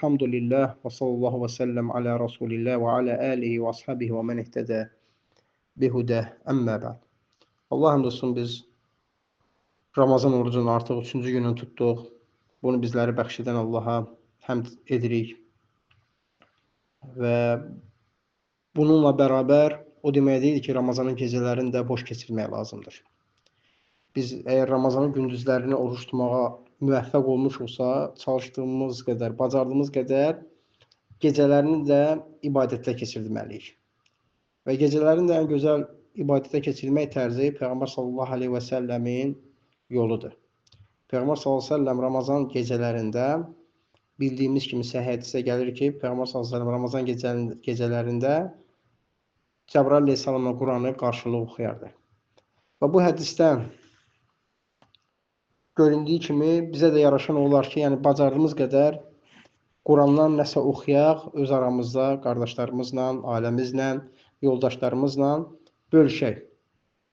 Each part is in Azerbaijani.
Elhamdülillah ve sallallahu ve sellem ala Resulillah ve ala alihi ve ashabihi ve men ihteda bihudeh əmmə ba'd. Allah həmd olsun biz Ramazan orucunun artıq 3-cü gününü tutduq. Bunu bizləri bəxş edən Allaha həmd edirik. Və bununla bərabər o demək deyil ki, Ramazanın gecələrini də boş keçirmək lazımdır. Biz əgər Ramazanın gündüzlərini oruç tutmağa müvəffəq olmuşuqsa, çalışdığımız qədər, bacardığımız qədər gecələrini də ibadətlə keçirməliyik. Və gecələrini də ən gözəl ibadətlə keçirmək tərzi Peyğəmbər sallallahu aleyhi və səlləmin yoludur. Peyğəmbər sallallahu aleyhi və səlləm Ramazan gecələrində bildiyimiz kimi səhih hədisdə gəlir ki, Peyğəmbər sallallahu aleyhi və səlləm Ramazan gecələrində Cəbrail aleyhissalamla Quranı qarşılıq oxuyardı. Və bu hədisdən göründüyü kimi bizə də yaraşan olar ki, yəni bacardığımız qədər Qurandan nəsə oxuyaq, öz aramızda, qardaşlarımızla, ailəmizlə, yoldaşlarımızla bölüşək.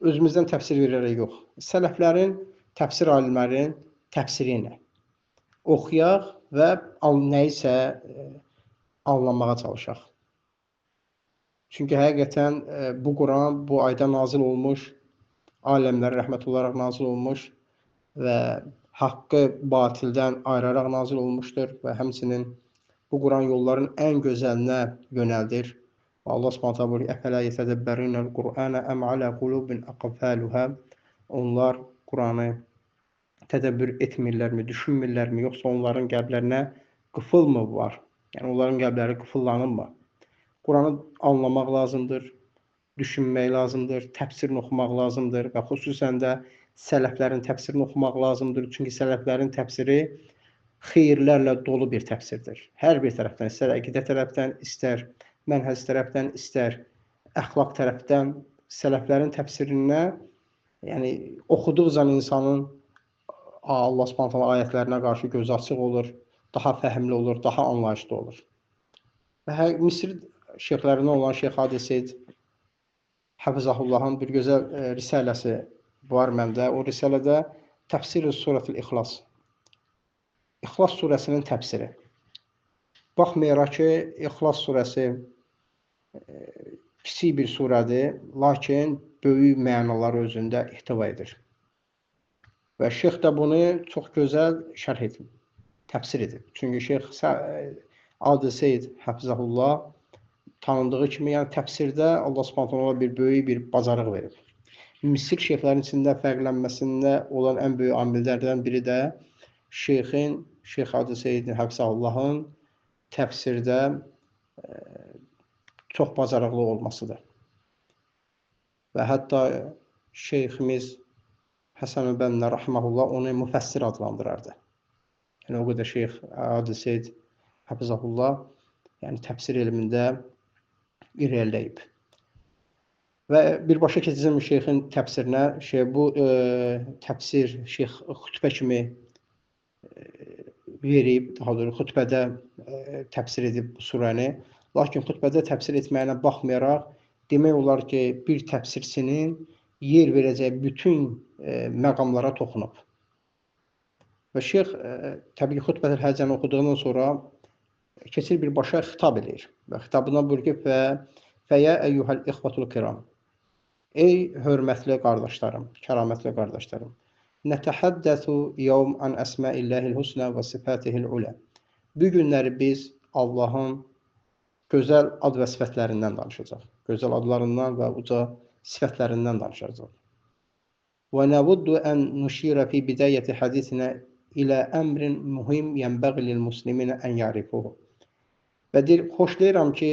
Özümüzdən təfsir verərək yox. Sələflərin, təfsir alimlərin təfsiri ilə oxuyaq və nəyisə anlamağa çalışaq. Çünki həqiqətən bu Quran bu ayda nazil olmuş, aləmlərə rəhmət olaraq nazil olmuş və haqqı batildən ayıraraq nazil olmuşdur və həmçinin bu Quran yolların ən gözəlinə yönəldir. Allah Subhanahu buyurur: "Əfələ yetədəbbərunəl Qur'ana am alə qulubin aqfaluha?" Onlar Quranı tədəbbür etmirlərmi, düşünmürlərmi, yoxsa onların qəlblərinə qıfıl mı var? Yəni onların qəlbləri qıfıllanırmı? Quranı anlamaq lazımdır, düşünmək lazımdır, təfsirini oxumaq lazımdır və xüsusən də sələflərin təfsirini oxumaq lazımdır. Çünki sələflərin təfsiri xeyirlərlə dolu bir təfsirdir. Hər bir tərəfdən, istər əqidə tərəfdən, istər mənhəc tərəfdən, istər əxlaq tərəfdən sələflərin təfsirinə, yəni oxuduqca insanın Allah Subhanahu ayətlərinə qarşı gözü açıq olur, daha fəhmli olur, daha anlayışlı olur. Və Misir şeyxlərindən olan Şeyx Hadi Seyd Həfizahullahın bir gözəl risələsi var məndə. O risələdə Təfsir-i Surətul İxlas, İxlas surəsinin təfsiri. Baxmayaraq ki, İxlas surəsi kiçik bir surədir, lakin böyük mənalar özündə ihtiva edir. Və şeyx də bunu çox gözəl şərh edib, təfsir edib. Çünki Şeyx Hadi Seyd Həfizahullah tanındığı kimi, yəni təfsirdə Allah Subhanahu bir böyük bir bacarıq verib. Misir şeyxlərin içində fərqlənməsində olan ən böyük amillərdən biri də Şeyx Hadi Seyd Həfizahullahın təfsirdə çox bacarıqlı olmasıdır. Və hətta şeyximiz Həsən Bənnə Rəhməhullah onu müfəssir adlandırardı. Yəni o qədər Şeyx Hadi Seyd Həfizahullah yəni təfsir elmində irəliləyib. Və birbaşa keçəcəm şeyxin təfsirinə. Bu təfsir şeyx xütbə kimi verib, daha doğrusu xütbədə təfsir edib bu surəni. Lakin xütbədə təfsir etməyinə baxmayaraq, demək olar ki, bir təfsirçinin yer verəcəyi bütün məqamlara toxunub. Və şeyx təbii ki, xütbətül həccəni oxuduğundan sonra keçir birbaşa xitab edir. Və xitabından buyurur ki, "Fəyə əyyuhəl ixvatul kiram." Ey hörmətli qardaşlarım, kəramətli qardaşlarım. Nətəhəddəsu yevm an əsmaillahil husna və sifatihil ula. Bu günləri biz Allahın gözəl ad və sifətlərindən danışacaq. Gözəl adlarından və uca sifətlərindən danışacaq. Və nəvuddu ən nuşirə fi bidayəti hadisinə ilə əmrin mühim yənbəği lil musliminə ən yarifuhu. Və deyir, xoşlayıram ki,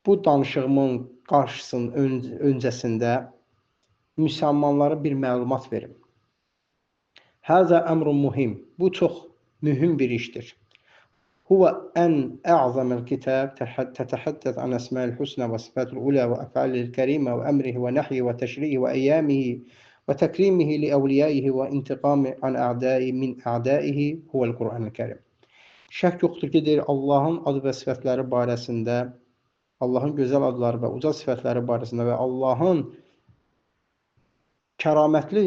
bu danışığımın qarşısının öncəsində müsəlmanlara bir məlumat verim. Həzə əmrun mühim. Bu çox mühüm bir işdir. Huvə ən ə'zəməl kitab tətəhəddəd an əsmə'l husna və sifatul ula və əf'alil kərimə və əmrihi və nəhyi və təşrihi və əyyamihi və təkrimihi li əvliyaihi və intiqami an a'dai min a'daihi huvəl Qur'anul Kərim. Şək yoxdur ki, deyir, Allahın adı və sifətləri barəsində, Allahın gözəl adları və uca sifətləri barəsində və Allahın kəramətli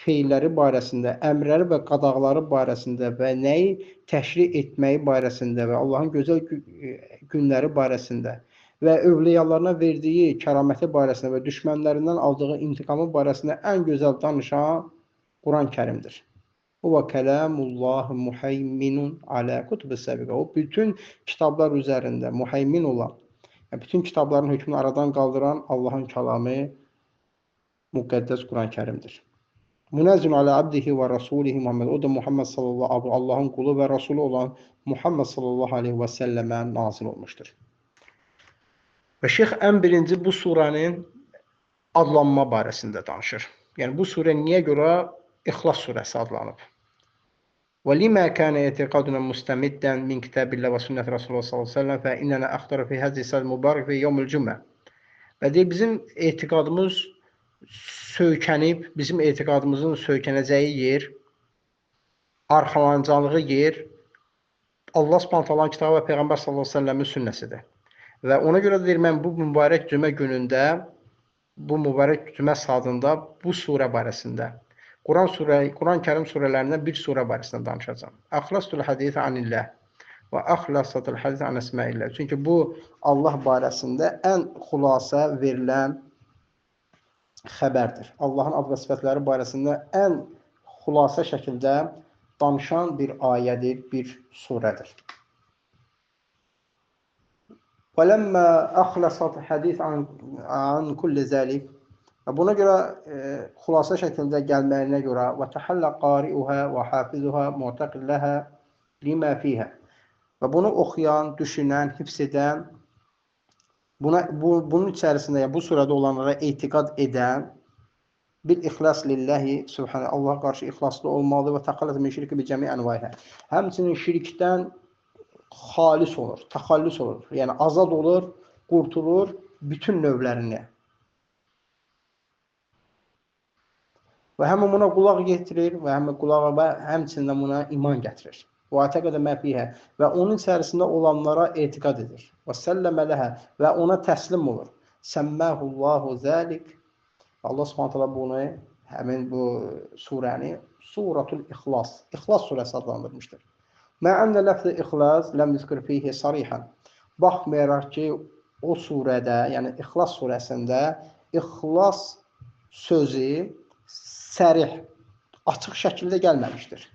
feilləri barəsində, əmrləri və qadağaları barəsində və nəyi təşri etməyi barəsində və Allahın gözəl günləri barəsində və övliyalarına verdiyi kəraməti barəsində və düşmənlərindən aldığı intiqamı barəsində ən gözəl danışan Quran-Kərimdir. Huve kelamullah muhayminun ala kutubis sabiqə. O bütün kitablar üzərində muhaymin olan, yəni bütün kitabların hökmünü aradan qaldıran Allahın kəlamı müqəddəs Quran-Kərimdir. Münezzin ala abdihi ve rasulihi Muhammed. O da Muhammed sallallahu aleyhi ve Allah'ın kulu ve Resulü olan Muhammed sallallahu aleyhi ve selleme nazil olmuştur. Ve Şeyh en birinci bu surenin adlanma barəsində danışır. Yani bu sure niye göre İhlas suresi adlanıb? وَلِمَا كَانَ اَعْتِقَادُنَا مُسْتَمِدًّا مِنْ كِتَابِ اللّٰهِ وَسُنَّةِ رَسُولُ اللّٰهِ sallallahu aleyhi ve sellem فَاِنَّنَا اَخْتَرَ فِي هَذِهِ السَّلَةِ الْمُبَارَكَةِ فِي يَوْمِ الْجُمَّةِ. Və deyir, bizim etiqadımız söykənib, bizim etiqadımızın söykənəcəyi yer, arxalancalığı yer Allah Subhanahu kitabı və Peyğəmbər sallallahu əleyhi və səlləmin sünnəsidir. Və ona görə deyir, mən bu mübarək cümə günündə, bu mübarək cümə saatında bu surə barəsində, Quran-Kərim surələrindən bir surə barəsində danışacağam. Əxlastul hadis anillah və əxlasatul hadis an əsmaillah. Çünki bu Allah barəsində ən xülasə verilən xəbərdir. Allahın ad və sifətləri barəsində ən xülasə şəkildə danışan bir ayədir, bir surədir. وَلَمَّا أَخْلَصَتْ حَدِيث عَنْ كُلِّ ذَلِكَ. Buna görə xülasə şəkildə gəlməyinə görə وَتَحَلَّ قَارِئُهَا وَحَافِظُهَا مُعْتَقِدْ لَهَا لِمَا فِيهَا. Və bunu oxuyan, düşünən, hifz edən, bunun içərisində, yəni bu surədə olanlara etiqad edən bir ixlas lillahi subhanahu Allah qarşı ixlaslı olmalıdır və təxallüs min şirki bi cəmi anvayha. Həmçinin şirkdən xalis olur, təxallüs olur. Yəni azad olur, qurtulur bütün növlərini. Və həmin buna qulaq getirir və həmçinin buna iman gətirir. Və ətəqədə məfihə və onun içərisində olanlara etiqad edir. Və səlləmə ləhə və ona təslim olur. Səmməhullahu zəlik. Allah Subhanahu bunu, həmin bu surəni Suratul İxlas, İxlas surəsi adlandırmışdır. Mə ənə ləfz-i İxlas ləm yuzkir fihi sarihan. Baxmayaraq ki, o surədə, yəni İxlas surəsində İxlas sözü sərih, açıq şəkildə gəlməmişdir.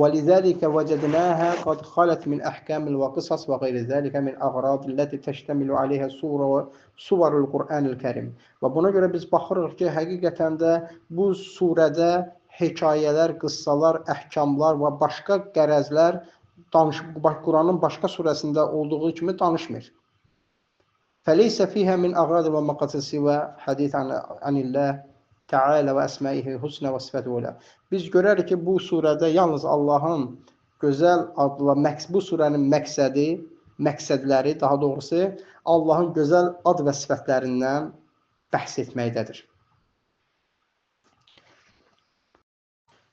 وَلِذَلِكَ وَجَدْنَاهَا قَدْ خَلَتْ مِنْ أَحْكَامِ الْوَقِصَصِ وَغَيْرِ ذَلِكَ مِنْ أَغْرَاضِ الَّتِي تَشْتَمِلُ عَلَيْهَا سُوَرُ الْقُرْآنِ الْكَرِيمِ. Və buna görə biz baxırıq ki, həqiqətən də bu surədə hekayələr, qıssalar, əhkamlar və başqa qərəzlər Quranın başqa surəsində olduğu kimi danışmır. فَلَيْسَ فِيهَا مِنْ أَغْرَاضِ وَمَقَاصِدِ سِوَى حَدِيث عَنِ اللّٰهِ Teala və əsmaihi husna və sifətuhu. Biz görərik ki, bu surədə yalnız Allahın gözəl adla, bu surənin məqsədləri, daha doğrusu Allahın gözəl ad və sifətlərindən bəhs etməkdədir.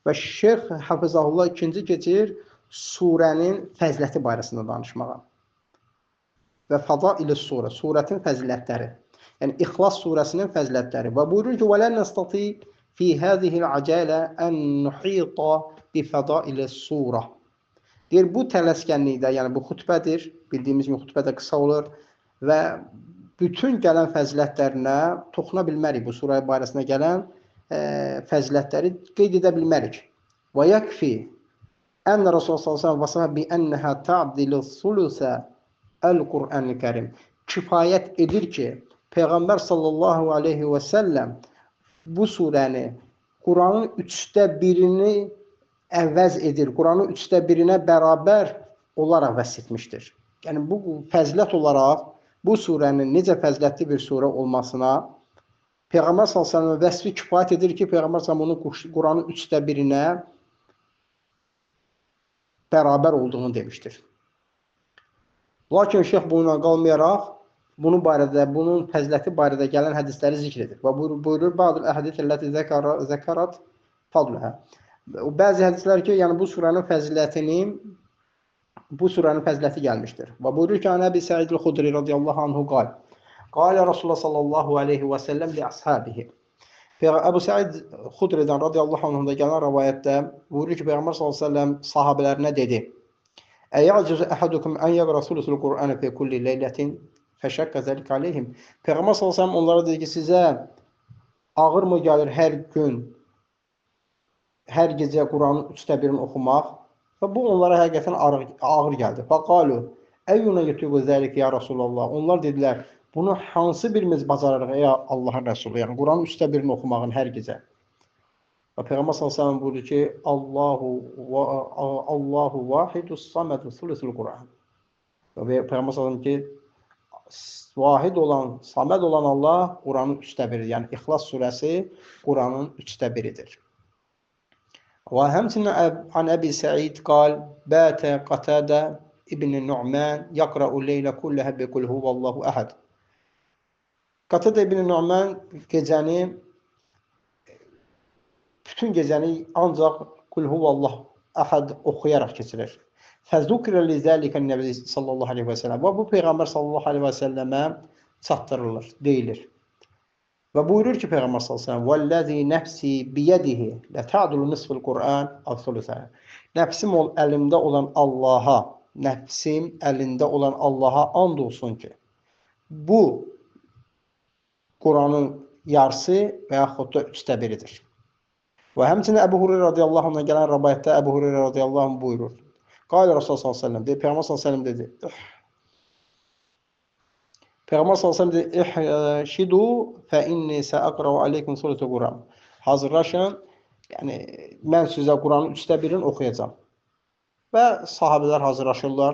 Və Şeyx Hafizahullah ikinci keçir surənin fəziləti barəsində danışmağa. Və fadail-i surə, surətin fəzilətləri. Yəni İxlas surəsinin fəzilətləri. Və buyurur ki, وَلَنْ نَسْتَطِيعُ فِي هَذِهِ الْعَجَالَةِ أَنْ نُحِيطَ بِفَضَائِلِ السُّورَةِ. Deyir, bu tələskənlikdə, yəni bu xutbədir, bildiyimiz kimi xutbə də qısa olur və bütün gələn fəzilətlərinə toxuna bilmərik. Bu surə barəsində gələn fəzilətləri qeyd edə bilmərik. Və yəkfi ən Rasulullah sallallahu əleyhi və səlləm bi ənəhə ta'dilu sulusə el-Qur'an-ı Kərim. Kifayət edir ki, Peyğəmbər sallallahu aleyhi və səlləm bu surəni Quranın 1/3 əvəz edir. Quranın 1/3 bərabər olaraq vəsf etmişdir. Yəni bu fəzilət olaraq bu surənin necə fəzilətli bir surə olmasına Peyğəmbər sallallahu aleyhi və səlləm vəsfi kifayət edir ki, Peyğəmbər sallallahu aleyhi və səlləm Quranın 1/3 bərabər olduğunu demişdir. Lakin şeyx bununla qalmayaraq bunun fəziləti barədə gələn hədisləri zikr edir. Və buyurur, "Ba'dul əhadith əlləti zəkarat fadləhə." Bəzi hədislər ki, yəni bu surənin fəziləti gəlmişdir. Və buyurur ki, "Ən Əbi Səid el-Xudri radiyallahu anhu qal: Qala Rasulullah sallallahu aleyhi və səlləm li əshabihi." Əbu Səid Xudridən radiyallahu anhunda gələn rivayətdə buyurur ki, Peyğəmbər sallallahu əleyhi və səlləm sahabələrinə dedi: "Əyəcizu ahadukum an yaqra sulusul Qur'an fi kulli leylatin?" Fəşəqqə zəlik aleyhim. Peyğəmbər sallallahu əleyhi və səlləm onlara dedi ki, sizə ağırmı gəlir hər gün, hər gecə Quranın 1/3 oxumaq? Və bu onlara həqiqətən ağır gəldi. Faqalu əyyuna yutubu zəlik ya Rasulullah. Onlar dedilər, bunu hansı birimiz bacarırıq ey Allahın Rəsulü? Yəni Quranın 1/3 oxumağın hər gecə. Və Peyğəmbər sallallahu əleyhi və səlləm buyurdu ki, Allahu vahidus samedu sulusul Quran. Və Peyğəmbər sallallahu əleyhi və səlləm ki, vahid olan, samed olan Allah Quranın 1/3-idir. Yəni İxlas surəsi Quranın 1/3-idir. Və həmçinin an Əbi Səid qal, bətə Qatadə ibn Nu'man yaqra'u leylə kulləha bi kul huvallahu əhəd. Qatadə ibn Nu'man bütün gecəni ancaq kul huvallahu əhəd oxuyaraq keçirir. Fəzdukrə li zəlikən Nəbi sallallahu aleyhi və səlləm. Və bu Peyğəmbər sallallahu aleyhi və səlləmə çatdırılır, deyilir. Və buyurur ki, Peyğəmbər sallallahu aleyhi və səlləm: "Vəllazi nəfsi biyədihi la ta'dulu nisful Qur'an aw thulusahu." Nəfsim əlimdə olan Allaha, nəfsim əlində olan Allaha and olsun ki, bu Quranın yarısı və yaxud da 1/3-idir. Və həmçinin Əbu Hureyra radiyallahu anhdan gələn rivayətdə Əbu Hureyra radiyallahu anh buyurur. Qala Rasulullah sallallahu əleyhi və səlləm, Peyğəmbər sallallahu əleyhi və səlləm dedi. Peyğəmbər sallallahu əleyhi və səlləm dedi: "İhşidu fe inni sa'aqra'u aleykum suratul Quran." Hazırlaşın, yəni mən sizə Quranın 1/3-ni oxuyacağam. Və sahabelər hazırlaşırlar.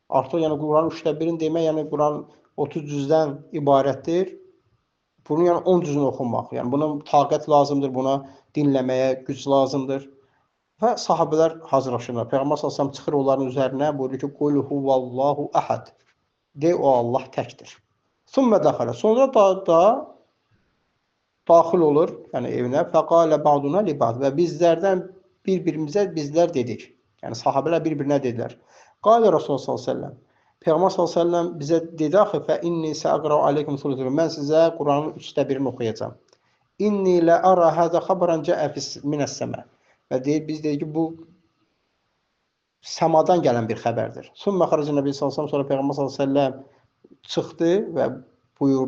Artıq yəni Quranın 1/3-ni demək, yəni Quran 30 cüzdən ibarətdir. Bunu yəni 10 cüzünü oxumaq. Yəni buna taqət lazımdır, buna dinləməyə güc lazımdır. Və sahabelər hazırlaşırlar. Peyğəmbər sallallahu əleyhi və səlləm çıxır onların üzərinə, buyurur ki, "Qul huvallahu əhəd." De, o Allah təkdir. Sümmə daxalə. Sonra da daxil olur, yəni evinə. Fəqalə ba'duna li ba'd. Və bizlərdən bir-birimizə bizlər dedik. Yəni sahabelər bir-birinə dedilər. Qalə Rasulullah sallallahu əleyhi və səlləm. Peyğəmbər sallallahu əleyhi və səlləm bizə dedi axı fə inni sa'aqra'u aleykum suratul. Mən sizə Quranın 1/3-ni oxuyacağam. İnni la ara hada xabaran ja'a minas-səma. Və deyir, biz dedik ki, bu səmadan gələn bir xəbərdir. Sümmə xərəcə Nəbi sallallahu əleyhi və səlləm, sonra Peyğəmbər sallallahu əleyhi və səlləm çıxdı və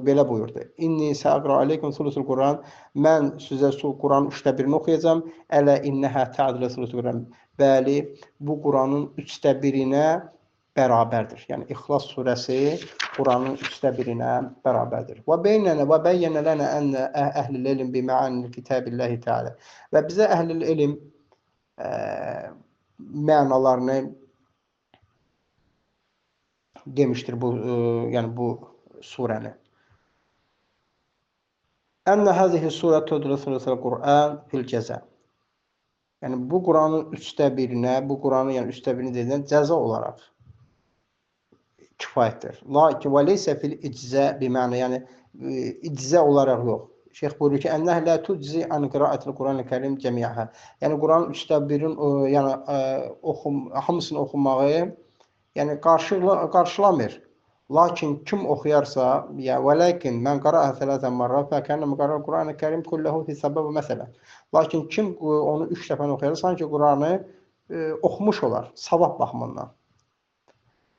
belə buyurdu. İnni sa'aqra'u aleykum sulusul Quran. Mən sizə Quranın 1/3-ni oxuyacağam. Ələ innəhə ta'dilu sulusul Quran. Bəli, bu Quranın 1/3-inə bərabərdir. Yəni İxlas surəsi Quranın 1/3-inə bərabərdir. Və bəyyənə lənə ənə əhlil ilm bi mə'anil kitabillahi təala. Və bizə əhlil ilm mənalarını demişdir yəni bu surəni. Ənə həzihi surə tədrisul Quran fil cəza. Yəni bu Quranın 1/3-inə, bu Quranın yəni 1/3-ni deyilən cəza olaraq kifayətdir. Lakin və leysə fil icza biməna, yəni icza olaraq yox. Şeyx buyurur ki, "Ennəh la tujzi an qira'atil Qur'an-ı-Kərim cəmi'əhə." Yəni Quranın 1/3-in yəni hamısını oxumağı yəni qarşılamır. Lakin kim oxuyarsa, ya velakin mən qara'a 3 mərrə fa kana qara'a Qur'an-ı-Kərim kulluhu fi səbəb məsələ. Lakin kim onu 3 dəfə oxuyar, sanki Quranı oxumuş olar, savab baxımından.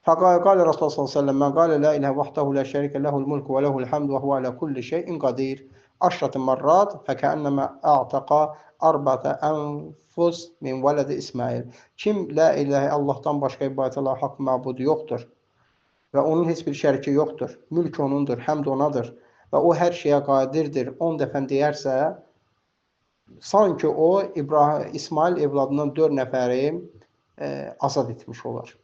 Fəqalə Rasulullah sallallahu əleyhi və səlləm: "Mən qalə la ilahe vahdehu la şərikə lehul mulku və lehul hamdu və huve ala kulli şeyin qadir." 10 mərrat fəkənnəmə a'taqa 4 anfus min vələdi İsmail. Kim la ilahe Allahdan başqa ibadətə haqq məbud yoxdur və onun heç bir şəriki yoxdur. Mülk onundur, həmd onadır və o hər şeyə qadirdir. 10 dəfə deyərsə, sanki o İsmail evladından 4 nəfəri azad etmiş olar.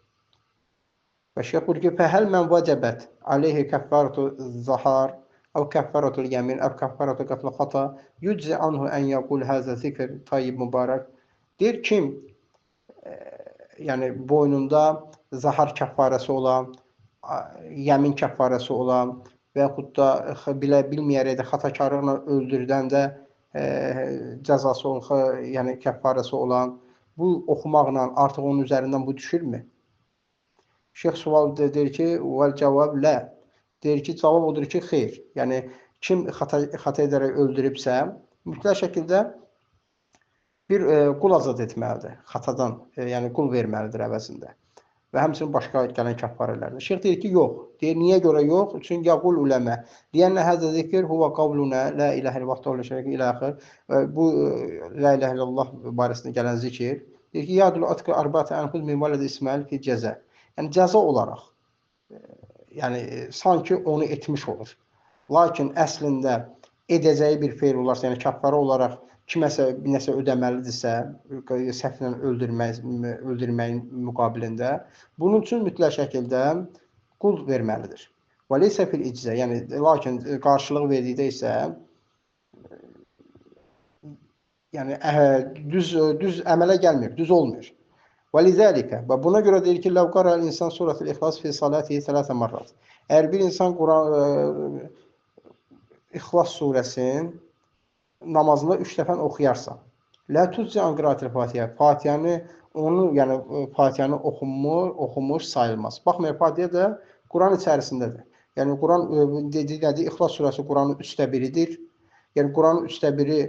Və şeyx buyurur ki, fəhəl mən vəcəbət aleyhi kəffəratu zahar əv kəffəratu l-yəmin əv kəffəratu qəfl xata yüczi anhu ən yəqul həzə zikr tayyib mübarək. Deyir kim, yəni boynunda zahar kəffarəsi olan, yəmin kəffarəsi olan və yaxud da bilməyərək də xatakarlıqla öldürdən də cəzası olan, yəni kəffarəsi olan, bu oxumaqla artıq onun üzərindən bu düşürmü? Şeyx sual deyir ki, vəl cavab lə. Deyir ki, cavab odur ki, xeyr. Yəni kim xata edərək öldürübsə, mütləq şəkildə bir qul azad etməlidir xatadan, yəni qul verməlidir əvəzində. Və həmçinin başqa gələn kəffarələrdir. Şeyx deyir ki, yox. Deyir, niyə görə yox? Çünki yaqul uləmə. Deyənlə həzə zikr huvə qavluna la ilahə illallah və şərikə ilə axır. Bu la ilahə illallah barəsində gələn zikir. Deyir ki, yadul atqı arba'atə anxud min vələd İsmail fi cəzə. Yəni cəza olaraq, yəni sanki onu etmiş olur. Lakin əslində edəcəyi bir feil olarsa, yəni kəffara olaraq kiməsə nəsə ödəməlidirsə, səhvlə öldürməyin müqabilində, bunun üçün mütləq şəkildə qul verməlidir. Və leysə fil iczə, yəni lakin qarşılıq verdikdə isə yəni düz əmələ gəlmir, düz olmur. Və lizəlikə, və buna görə deyir ki, ləv qara insan suratul İxlas fi salatihi 3 marrat. Əgər bir insan Quran İxlas surəsinin namazında 3 dəfə oxuyarsa, la tuzci an qiraatil Fatihə. Fatihəni onu, yəni Fatihəni oxumuş sayılmaz. Baxmayaraq Fatihə də Quran içərisindədir. Yəni Quran dediyi İxlas surəsi Quranın 1/3-idir. Yəni Quranın 1/3-i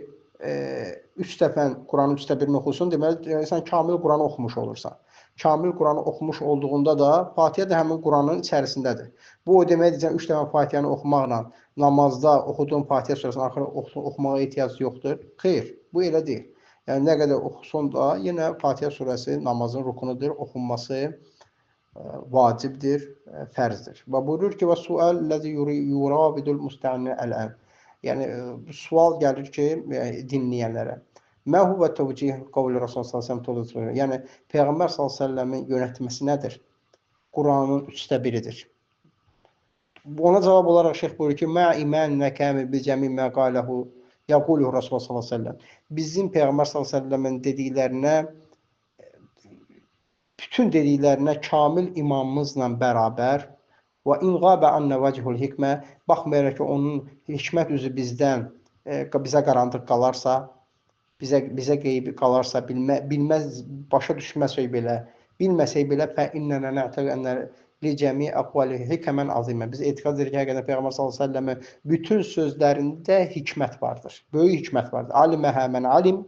3 dəfə Quranın 1/3-ni oxusun, deməli sən kamil Quranı oxumuş olursan. Kamil Quranı oxumuş olduğunda da Fatihə də həmin Quranın içərisindədir. Bu o deməkdir, 3 dəfə Fatihəni oxumaqla namazda oxuduğun Fatihə surəsinin axırı oxumağa ehtiyac yoxdur. Xeyr, bu elə deyil. Yəni nə qədər oxusun da yenə Fatihə surəsi namazın rukunudur, oxunması vacibdir, fərzdir. Və buyurur ki, və sual ləzi yurabidul musta'inni ələn. Yəni sual gəlir ki, dinləyənlərə. Mə huvə təvcih qavli Rasulullah sallallahu əleyhi və səlləm. Yəni Peyğəmbər sallallahu əleyhi və səlləmin yönətməsi nədir? Quranın 1/3-idir. Ona cavab olaraq şeyx buyurur ki, mə imanə kamil bi cəmi mə qaləhu yaqulu Rasulullah sallallahu əleyhi və səlləm. Bizim Peyğəmbər sallallahu əleyhi və səlləmin dediklərinə, bütün dediklərinə kamil imanımızla bərabər və in qaba anna vəcihul hikmə, baxmayaraq ki, onun hikmət üzü bizdən bizə qaranlıq qalarsa, bizə qeybi qalarsa, bilməz, başa düşməsək belə, bilməsək belə fə innənə nə'təqə ənə li cəmi əqvali hikmən azimə. Biz etiqad edirik ki, həqiqətən Peyğəmbər sallallahu əleyhi və səlləmin bütün sözlərində hikmət vardır. Böyük hikmət vardır. Aliməhə mən alim,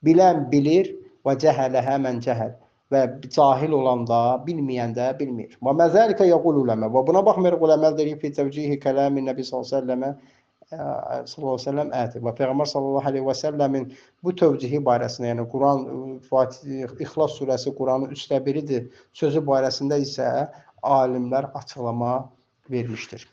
bilən bilir və cəhələhə mən cəhəl. Və cahil olanda, bilməyəndə bilmir. Və məzəlikə yəqul uləmə. Və buna baxmayaraq uləməl deyir ki, fi təvcihi kələmin Nəbi sallallahu əleyhi və səlləm əti. Və Peyğəmbər sallallahu əleyhi və səlləmin bu tövcihi barəsində, yəni Quran İxlas surəsi Quranın 1/3-idir sözü barəsində isə alimlər açıqlama vermişdir.